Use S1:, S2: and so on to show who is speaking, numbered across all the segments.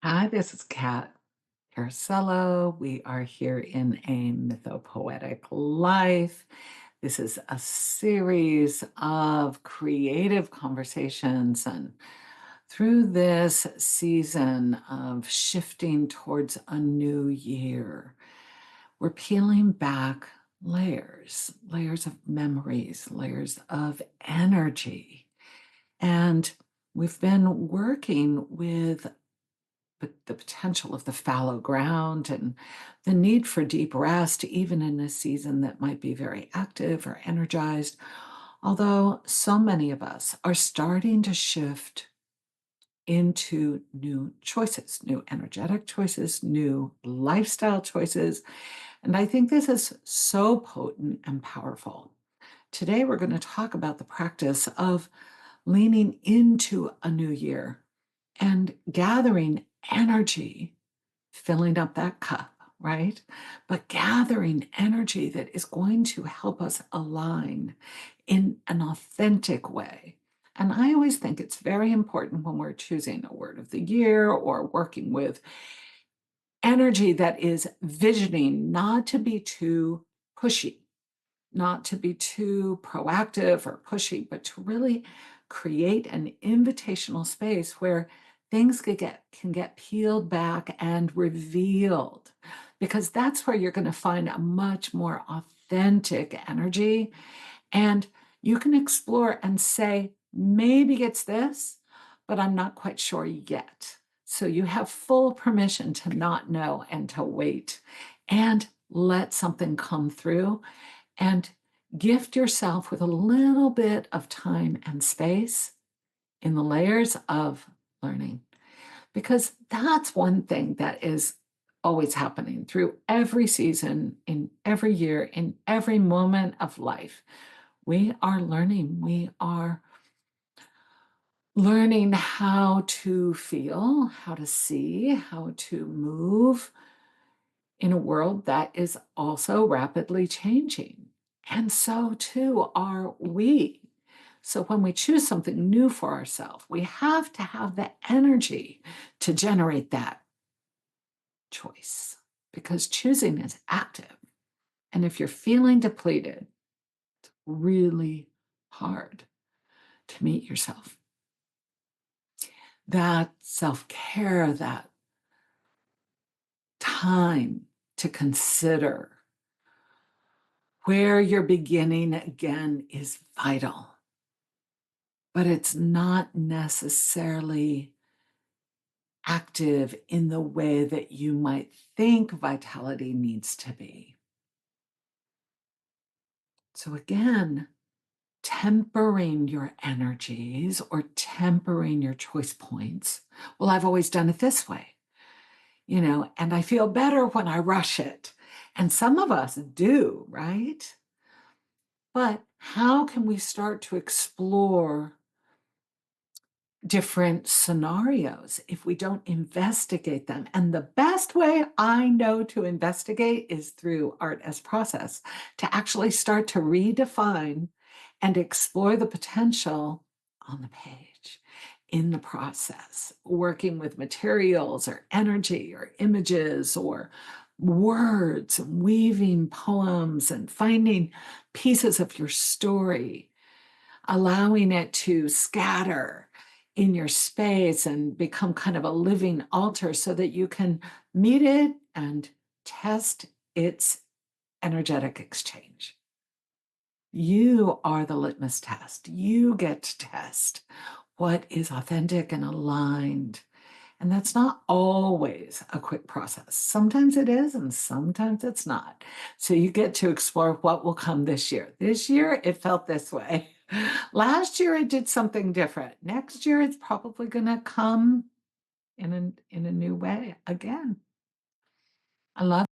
S1: Hi, this is Kat Paracello. We are here in a mythopoetic life. This is a series of creative conversations, and through this season of shifting towards a new year, we're peeling back layers of memories, layers of energy. And we've been working with the potential of the fallow ground and the need for deep rest, even in a season that might be very active or energized. Although so many of us are starting to shift into new choices, new energetic choices, new lifestyle choices. And I think this is so potent and powerful. Today, we're going to talk about the practice of leaning into a new year and gathering energy, filling up that cup, right? But gathering energy that is going to help us align in an authentic way. And I always think it's very important when we're choosing a word of the year or working with energy that is visioning not to be too pushy, not to be too proactive or pushy, but to really create an invitational space where things can get peeled back and revealed, because that's where you're going to find a much more authentic energy. And you can explore and say, maybe it's this, but I'm not quite sure yet. So you have full permission to not know and to wait and let something come through, and gift yourself with a little bit of time and space in the layers of learning. Because that's one thing that is always happening through every season, in every year, in every moment of life. We are learning. We are learning how to feel, how to see, how to move in a world that is also rapidly changing. And so too are we. So when we choose something new for ourselves, we have to have the energy to generate that choice, because choosing is active. And if you're feeling depleted, it's really hard to meet yourself. That self care, that time to consider where you're beginning again is vital, but it's not necessarily active in the way that you might think vitality needs to be. So, again, tempering your energies or tempering your choice points. Well, I've always done it this way, and I feel better when I rush it. And some of us do, right? But how can we start to explore different scenarios if we don't investigate them? And the best way I know to investigate is through art as process, to actually start to redefine and explore the potential on the page in the process, working with materials or energy or images or words, weaving poems and finding pieces of your story, allowing it to scatter in your space and become kind of a living altar so that you can meet it and test its energetic exchange. You are the litmus test. You get to test what is authentic and aligned. And that's not always a quick process. Sometimes it is, and sometimes it's not. So you get to explore what will come this year. This year, it felt this way. Last year, it did something different. Next year, it's probably going to come in a new way again. I love.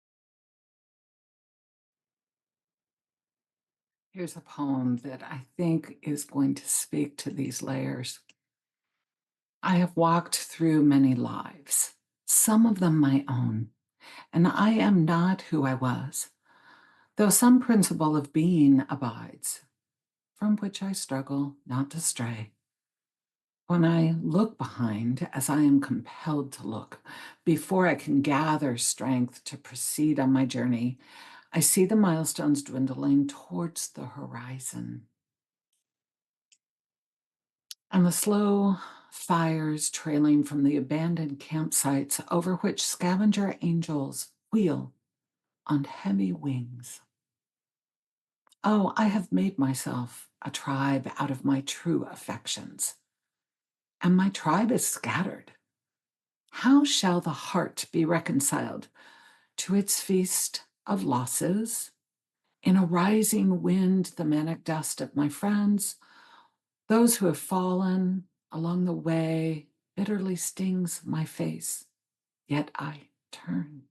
S1: Here's a poem that I think is going to speak to these layers. I have walked through many lives, some of them my own, and I am not who I was, though some principle of being abides, from which I struggle not to stray. When I look behind, as I am compelled to look, before I can gather strength to proceed on my journey, I see the milestones dwindling towards the horizon. And the slow fires trailing from the abandoned campsites over which scavenger angels wheel on heavy wings. Oh, I have made myself a tribe out of my true affections, and my tribe is scattered. How shall the heart be reconciled to its feast of losses? In a rising wind, the manic dust of my friends, those who have fallen along the way, bitterly stings my face. Yet I turn,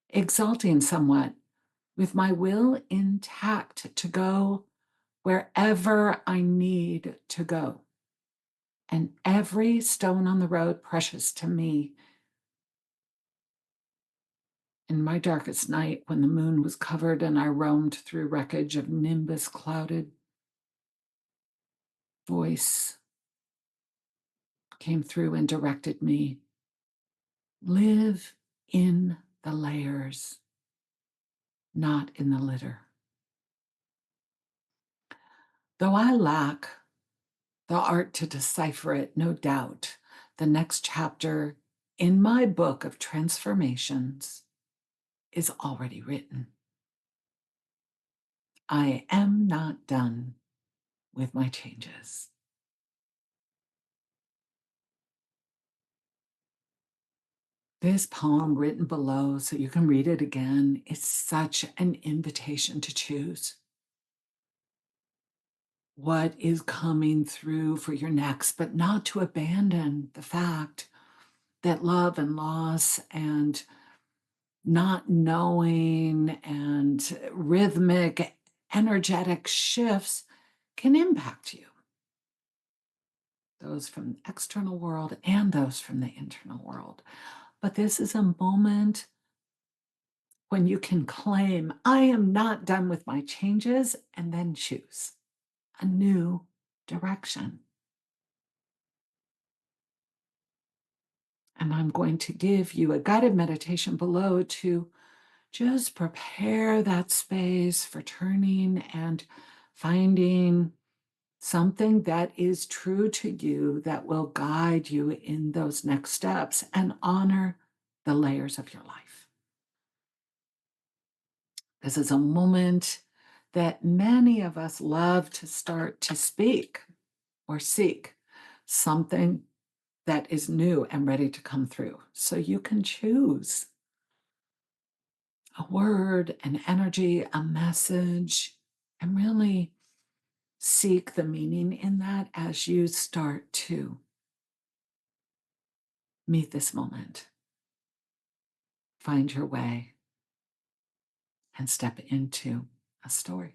S1: exulting somewhat, with my will intact to go wherever I need to go. And every stone on the road precious to me. In my darkest night, when the moon was covered and I roamed through wreckage of nimbus clouded, voice came through and directed me. Live in the layers, not in the litter. Though I lack the art to decipher it, no doubt, the next chapter in my book of transformations is already written. I am not done with my changes. This poem, written below so you can read it again, is such an invitation to choose what is coming through for your next, but not to abandon the fact that love and loss and not knowing and rhythmic, energetic shifts can impact you. Those from the external world and those from the internal world. But this is a moment when you can claim, I am not done with my changes, and then choose a new direction. And I'm going to give you a guided meditation below to just prepare that space for turning and finding something that is true to you that will guide you in those next steps and honor the layers of your life. This is a moment that many of us love to start to speak or seek something that is new and ready to come through. So you can choose a word, an energy, a message, and really seek the meaning in that as you start to meet this moment. Find your way and step into a story.